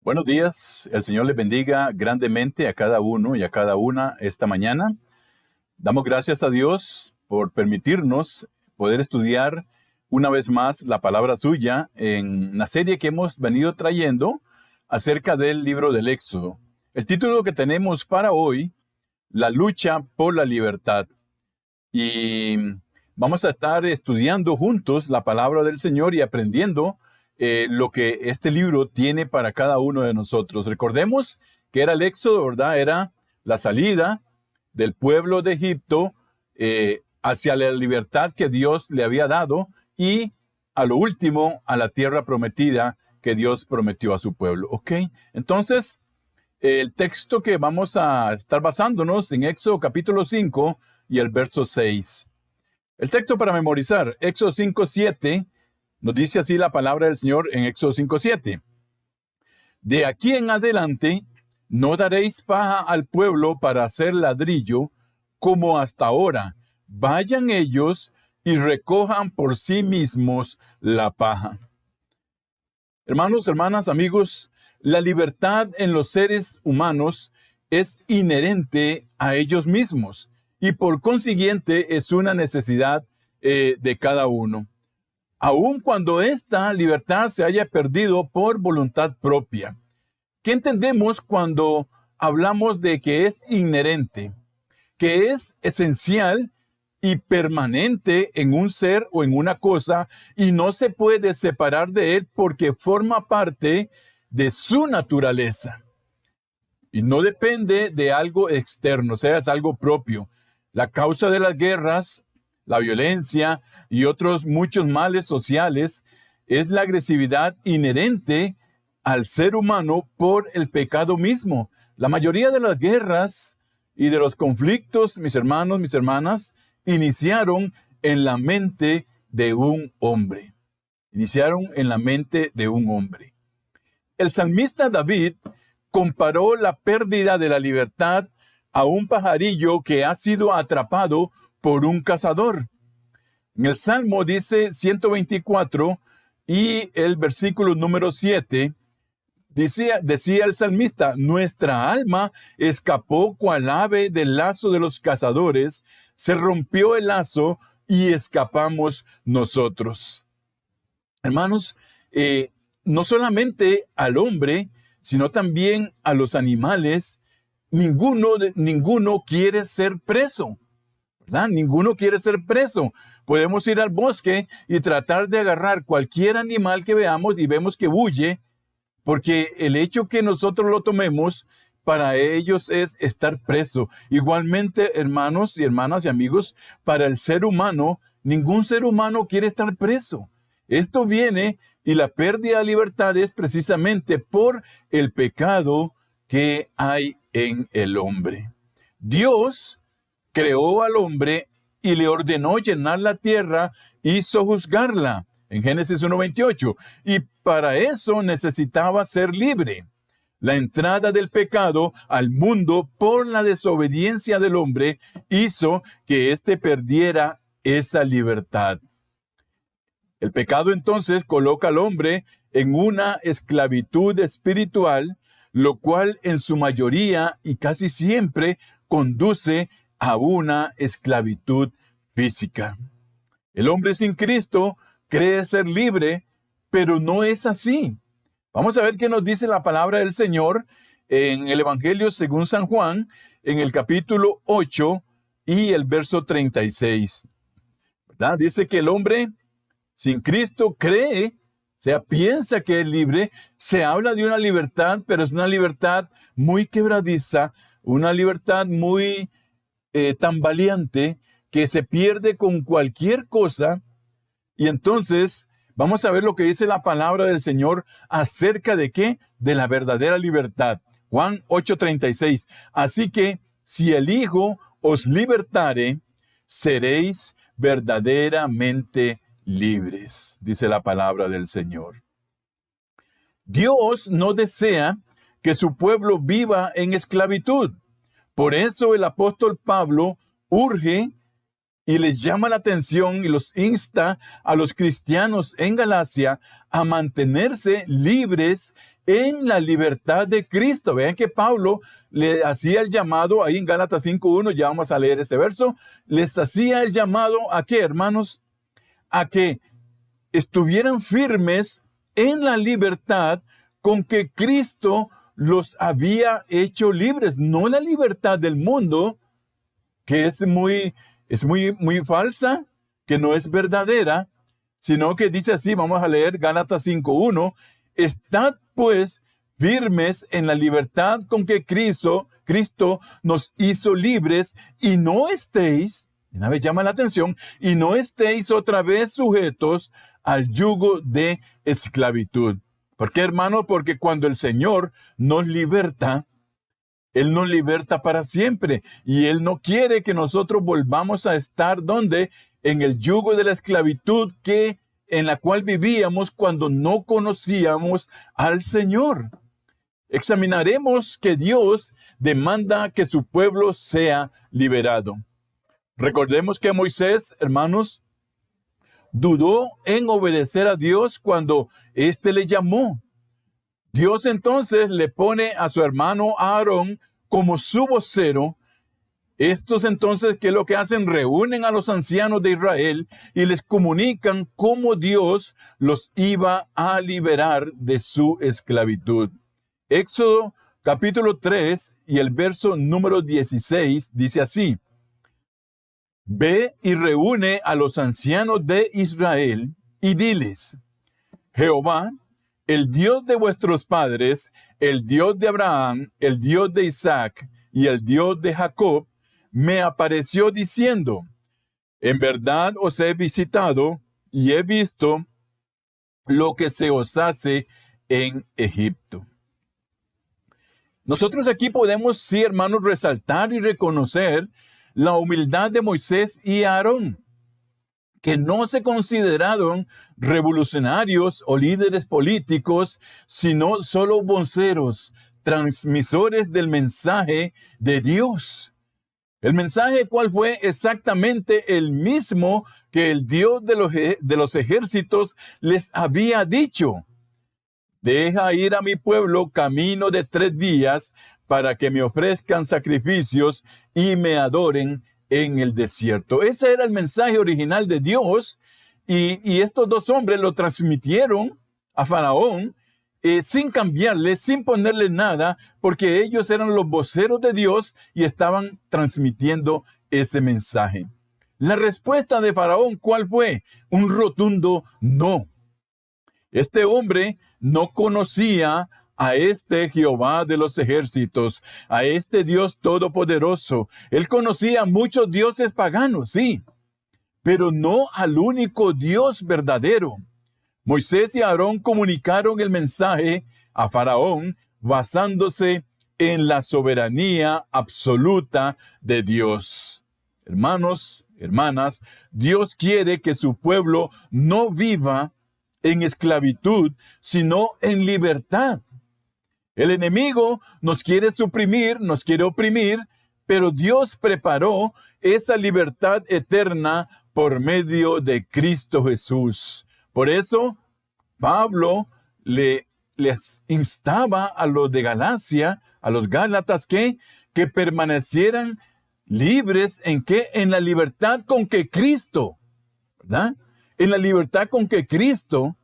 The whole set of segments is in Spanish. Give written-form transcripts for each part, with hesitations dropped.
Buenos días, el Señor les bendiga grandemente a cada uno y a cada una esta mañana. Damos gracias a Dios por permitirnos poder estudiar una vez más la palabra suya en una serie que hemos venido trayendo acerca del libro del Éxodo. El título que tenemos para hoy, La lucha por la libertad. Y vamos a estar estudiando juntos la palabra del Señor y aprendiendo lo que este libro tiene para cada uno de nosotros. Recordemos que era el Éxodo, ¿verdad? Era la salida del pueblo de Egipto hacia la libertad que Dios le había dado y a lo último a la tierra prometida que Dios prometió a su pueblo. ¿Ok? Entonces, el texto que vamos a estar basándonos en Éxodo capítulo 5 y el verso 6. El texto para memorizar, Éxodo 5:7, nos dice así la palabra del Señor en Éxodo 5:7. De aquí en adelante no daréis paja al pueblo para hacer ladrillo como hasta ahora. Vayan ellos y recojan por sí mismos la paja. Hermanos, hermanas, amigos, la libertad en los seres humanos es inherente a ellos mismos y por consiguiente es una necesidad de cada uno. Aun cuando esta libertad se haya perdido por voluntad propia. ¿Qué entendemos cuando hablamos de que es inherente? Que es esencial y permanente en un ser o en una cosa y no se puede separar de él porque forma parte de su naturaleza. Y no depende de algo externo, o sea, es algo propio. La causa de las guerras, la violencia y otros muchos males sociales es la agresividad inherente al ser humano por el pecado mismo. La mayoría de las guerras y de los conflictos, mis hermanos, mis hermanas, iniciaron en la mente de un hombre. Iniciaron en la mente de un hombre. El salmista David comparó la pérdida de la libertad a un pajarillo que ha sido atrapado por un cazador. En el Salmo dice 124 y el versículo número 7, decía el salmista, nuestra alma escapó cual ave del lazo de los cazadores, se rompió el lazo y escapamos nosotros. Hermanos, no solamente al hombre, sino también a los animales, ninguno quiere ser preso, ¿verdad? Ninguno quiere ser preso. Podemos ir al bosque y tratar de agarrar cualquier animal que veamos y vemos que huye, porque el hecho que nosotros lo tomemos, para ellos es estar preso. Igualmente, hermanos y hermanas y amigos, para el ser humano, ningún ser humano quiere estar preso. Esto viene y la pérdida de libertad es precisamente por el pecado que hay en el hombre. Dios creó al hombre y le ordenó llenar la tierra y sojuzgarla, en Génesis 1:28, y para eso necesitaba ser libre. La entrada del pecado al mundo por la desobediencia del hombre hizo que éste perdiera esa libertad. El pecado entonces coloca al hombre en una esclavitud espiritual, lo cual en su mayoría y casi siempre conduce a una esclavitud física. El hombre sin Cristo cree ser libre, pero no es así. Vamos a ver qué nos dice la palabra del Señor en el Evangelio según San Juan, en el capítulo 8 y el verso 36. ¿Verdad? Dice que el hombre sin Cristo cree, o sea, piensa que es libre. Se habla de una libertad, pero es una libertad muy quebradiza, una libertad muy tambaleante, que se pierde con cualquier cosa. Y entonces vamos a ver lo que dice la palabra del Señor acerca de ¿qué? De la verdadera libertad. Juan 8:36. Así que si el Hijo os libertare, seréis verdaderamente libres, dice la palabra del Señor. Dios no desea que su pueblo viva en esclavitud. Por eso el apóstol Pablo urge y les llama la atención y los insta a los cristianos en Galacia a mantenerse libres en la libertad de Cristo. Vean que Pablo le hacía el llamado, ahí en Gálatas 5:1, ya vamos a leer ese verso, les hacía el llamado ¿a qué, hermanos? A que estuvieran firmes en la libertad con que Cristo los había hecho libres, no la libertad del mundo, que es muy falsa, que no es verdadera, sino que dice así, vamos a leer Gálatas 5:1, estad pues firmes en la libertad con que Cristo nos hizo libres, y no estéis, una vez llama la atención, y no estéis otra vez sujetos al yugo de esclavitud. ¿Por qué, hermano? Porque cuando el Señor nos liberta, Él nos liberta para siempre, y Él no quiere que nosotros volvamos a estar donde, en el yugo de la esclavitud en la cual vivíamos cuando no conocíamos al Señor. Examinaremos que Dios demanda que su pueblo sea liberado. Recordemos que Moisés, hermanos, dudó en obedecer a Dios cuando éste le llamó. Dios entonces le pone a su hermano Aarón como su vocero. Estos entonces, ¿qué es lo que hacen? Reúnen a los ancianos de Israel y les comunican cómo Dios los iba a liberar de su esclavitud. Éxodo capítulo 3 y el verso número 16 dice así: Ve y reúne a los ancianos de Israel y diles: Jehová, el Dios de vuestros padres, el Dios de Abraham, el Dios de Isaac y el Dios de Jacob, me apareció diciendo: en verdad os he visitado y he visto lo que se os hace en Egipto. Nosotros aquí podemos, sí, hermanos, resaltar y reconocer la humildad de Moisés y Aarón, que no se consideraron revolucionarios o líderes políticos, sino solo voceros, transmisores del mensaje de Dios. El mensaje, ¿cuál fue? Exactamente el mismo que el Dios de los ejércitos les había dicho: deja ir a mi pueblo camino de 3 días para que me ofrezcan sacrificios y me adoren en el desierto. Ese era el mensaje original de Dios, y estos 2 hombres lo transmitieron a Faraón sin cambiarle, sin ponerle nada, porque ellos eran los voceros de Dios y estaban transmitiendo ese mensaje. La respuesta de Faraón, ¿cuál fue? Un rotundo no. Este hombre no conocía a este Jehová de los ejércitos, a este Dios todopoderoso. Él conocía muchos dioses paganos, sí, pero no al único Dios verdadero. Moisés y Aarón comunicaron el mensaje a Faraón basándose en la soberanía absoluta de Dios. Hermanos, hermanas, Dios quiere que su pueblo no viva en esclavitud, sino en libertad. El enemigo nos quiere suprimir, nos quiere oprimir, pero Dios preparó esa libertad eterna por medio de Cristo Jesús. Por eso, Pablo les instaba a los de Galacia, a los Gálatas, que permanecieran libres, ¿en qué? En la libertad con que Cristo, ¿verdad? En la libertad con que Cristo,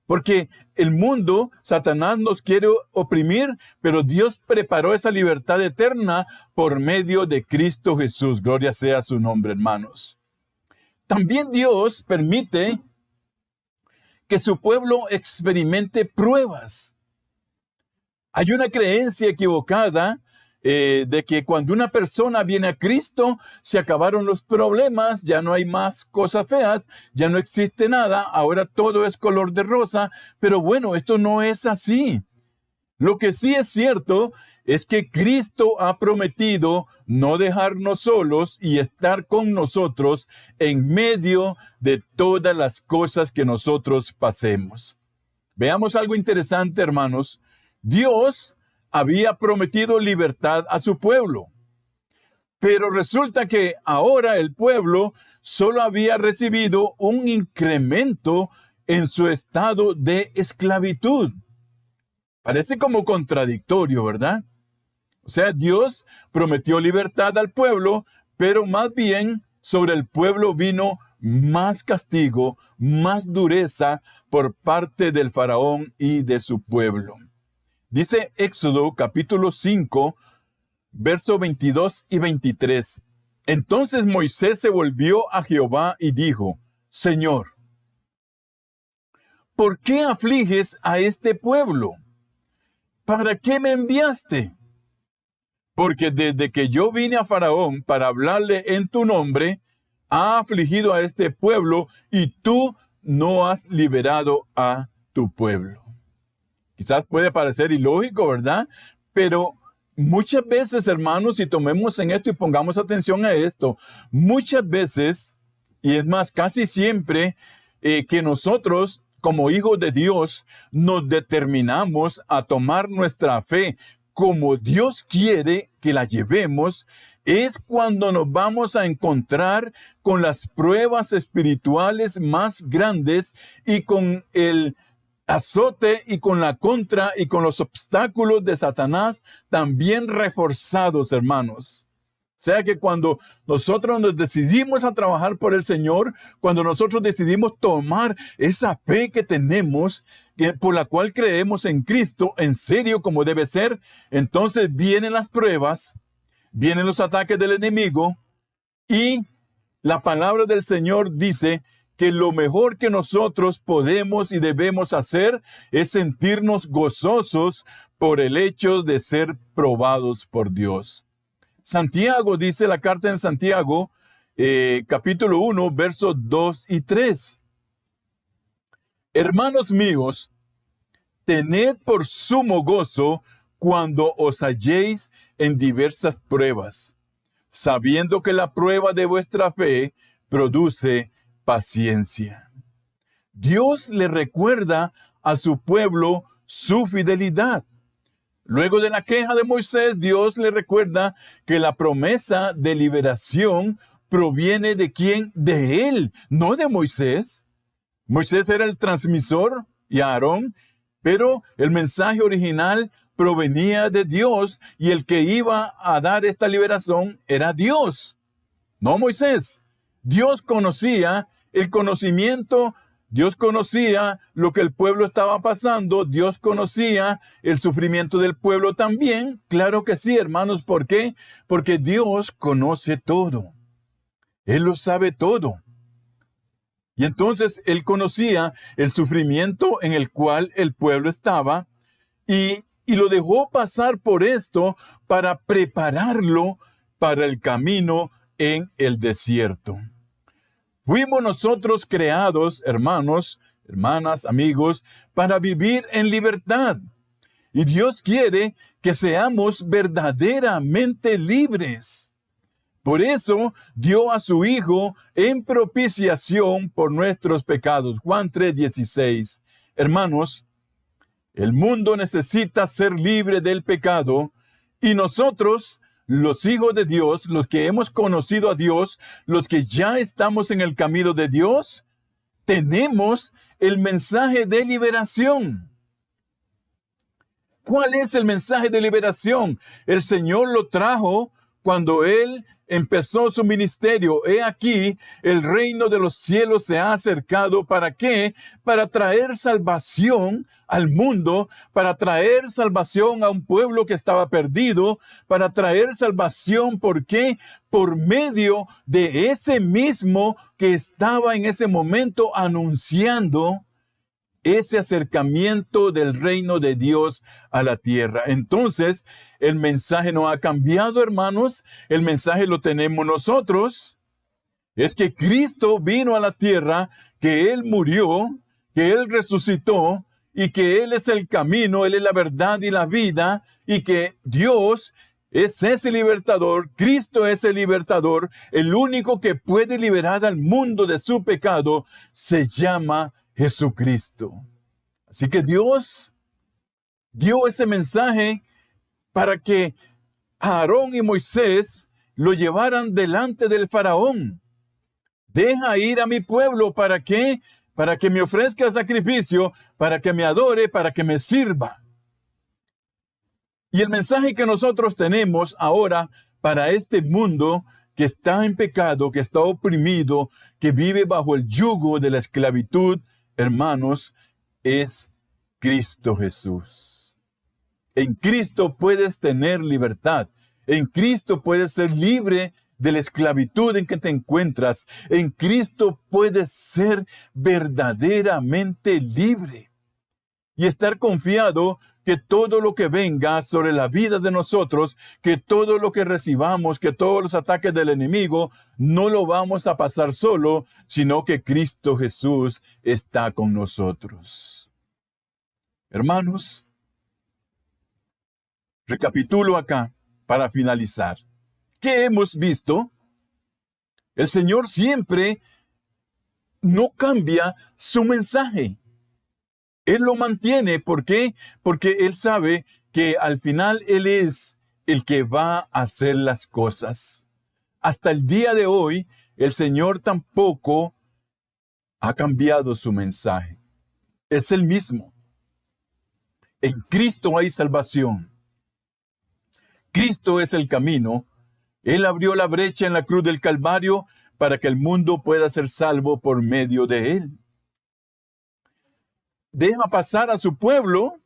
porque el mundo, Satanás nos quiere oprimir, pero Dios preparó esa libertad eterna por medio de Cristo Jesús. Gloria sea su nombre, hermanos. También Dios permite que su pueblo experimente pruebas. Hay una creencia equivocada de que cuando una persona viene a Cristo, se acabaron los problemas, ya no hay más cosas feas, ya no existe nada, ahora todo es color de rosa. Pero bueno, esto no es así. Lo que sí es cierto es que Cristo ha prometido no dejarnos solos y estar con nosotros en medio de todas las cosas que nosotros pasemos. Veamos algo interesante, hermanos. Dios había prometido libertad a su pueblo, pero resulta que ahora el pueblo solo había recibido un incremento en su estado de esclavitud. Parece como contradictorio, ¿verdad? O sea, Dios prometió libertad al pueblo, pero más bien sobre el pueblo vino más castigo, más dureza por parte del faraón y de su pueblo. Dice Éxodo capítulo 5, versos 22 y 23. Entonces Moisés se volvió a Jehová y dijo, Señor, ¿por qué afliges a este pueblo? ¿Para qué me enviaste? Porque desde que yo vine a Faraón para hablarle en tu nombre, ha afligido a este pueblo y tú no has liberado a tu pueblo. Quizás puede parecer ilógico, ¿verdad? Pero muchas veces, hermanos, si tomemos en esto y pongamos atención a esto, muchas veces, y es más, casi siempre, que nosotros, como hijos de Dios, nos determinamos a tomar nuestra fe como Dios quiere que la llevemos, es cuando nos vamos a encontrar con las pruebas espirituales más grandes y con el azote y con la contra y con los obstáculos de Satanás también reforzados, hermanos. O sea que cuando nosotros nos decidimos a trabajar por el Señor, cuando nosotros decidimos tomar esa fe que tenemos, por la cual creemos en Cristo, en serio como debe ser, entonces vienen las pruebas, vienen los ataques del enemigo y la palabra del Señor dice que lo mejor que nosotros podemos y debemos hacer es sentirnos gozosos por el hecho de ser probados por Dios. Santiago dice la carta en Santiago, capítulo 1, versos 2 y 3. Hermanos míos, tened por sumo gozo cuando os halléis en diversas pruebas, sabiendo que la prueba de vuestra fe produce paciencia. Dios le recuerda a su pueblo su fidelidad. Luego de la queja de Moisés, Dios le recuerda que la promesa de liberación proviene de ¿quién? De él, no de Moisés. Moisés era el transmisor y Aarón, pero el mensaje original provenía de Dios y el que iba a dar esta liberación era Dios, no Moisés. Dios conocía el conocimiento, Dios conocía lo que el pueblo estaba pasando, Dios conocía el sufrimiento del pueblo también. Claro que sí, hermanos, ¿por qué? Porque Dios conoce todo. Él lo sabe todo. Y entonces Él conocía el sufrimiento en el cual el pueblo estaba y lo dejó pasar por esto para prepararlo para el camino en el desierto. Fuimos nosotros creados, hermanos, hermanas, amigos, para vivir en libertad. Y Dios quiere que seamos verdaderamente libres. Por eso dio a su Hijo en propiciación por nuestros pecados. Juan 3:16. Hermanos, el mundo necesita ser libre del pecado y nosotros, los hijos de Dios, los que hemos conocido a Dios, los que ya estamos en el camino de Dios, tenemos el mensaje de liberación. ¿Cuál es el mensaje de liberación? El Señor lo trajo cuando Él empezó su ministerio. He aquí, el reino de los cielos se ha acercado. ¿Para qué? Para traer salvación al mundo, para traer salvación a un pueblo que estaba perdido, para traer salvación, ¿por qué? Por medio de ese mismo que estaba en ese momento anunciando ese acercamiento del reino de Dios a la tierra. Entonces, el mensaje no ha cambiado, hermanos. El mensaje lo tenemos nosotros. Es que Cristo vino a la tierra, que Él murió, que Él resucitó, y que Él es el camino, Él es la verdad y la vida, y que Dios es ese libertador, Cristo es el libertador, el único que puede liberar al mundo de su pecado, se llama Jesucristo. Así que Dios dio ese mensaje para que Aarón y Moisés lo llevaran delante del faraón. Deja ir a mi pueblo, ¿para qué? Para que me ofrezca sacrificio, para que me adore, para que me sirva. Y el mensaje que nosotros tenemos ahora para este mundo que está en pecado, que está oprimido, que vive bajo el yugo de la esclavitud, hermanos, es Cristo Jesús. En Cristo puedes tener libertad. En Cristo puedes ser libre de la esclavitud en que te encuentras. En Cristo puedes ser verdaderamente libre. Y estar confiado que todo lo que venga sobre la vida de nosotros, que todo lo que recibamos, que todos los ataques del enemigo, no lo vamos a pasar solo, sino que Cristo Jesús está con nosotros. Hermanos, recapitulo acá para finalizar. ¿Qué hemos visto? El Señor siempre no cambia su mensaje. Él lo mantiene. ¿Por qué? Porque Él sabe que al final Él es el que va a hacer las cosas. Hasta el día de hoy, el Señor tampoco ha cambiado su mensaje. Es el mismo. En Cristo hay salvación. Cristo es el camino. Él abrió la brecha en la cruz del Calvario para que el mundo pueda ser salvo por medio de Él. Deja pasar a su pueblo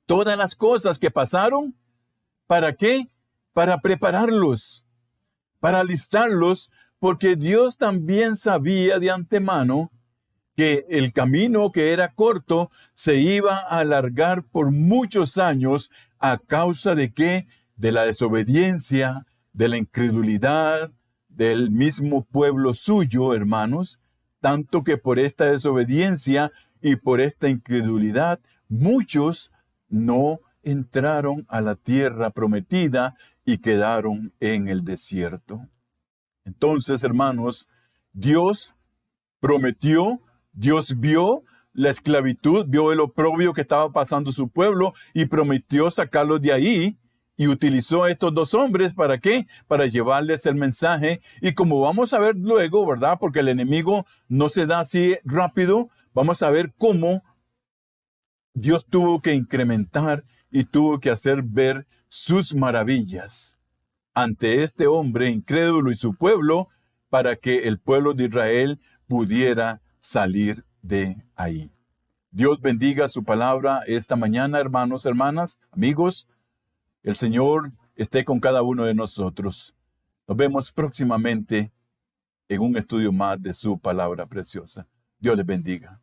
todas las cosas que pasaron. ¿Para qué? Para prepararlos, para alistarlos, porque Dios también sabía de antemano que el camino, que era corto, se iba a alargar por muchos años. ¿A causa de qué? De la desobediencia, de la incredulidad del mismo pueblo suyo, hermanos, tanto que por esta desobediencia y por esta incredulidad, muchos no entraron a la tierra prometida y quedaron en el desierto. Entonces, hermanos, Dios prometió, Dios vio la esclavitud, vio el oprobio que estaba pasando su pueblo y prometió sacarlos de ahí. Y utilizó a estos dos hombres, ¿para qué? Para llevarles el mensaje. Y como vamos a ver luego, ¿verdad? Porque el enemigo no se da así rápido, vamos a ver cómo Dios tuvo que incrementar y tuvo que hacer ver sus maravillas ante este hombre incrédulo y su pueblo, para que el pueblo de Israel pudiera salir de ahí. Dios bendiga su palabra esta mañana, hermanos, hermanas, amigos. El Señor esté con cada uno de nosotros. Nos vemos próximamente en un estudio más de su palabra preciosa. Dios les bendiga.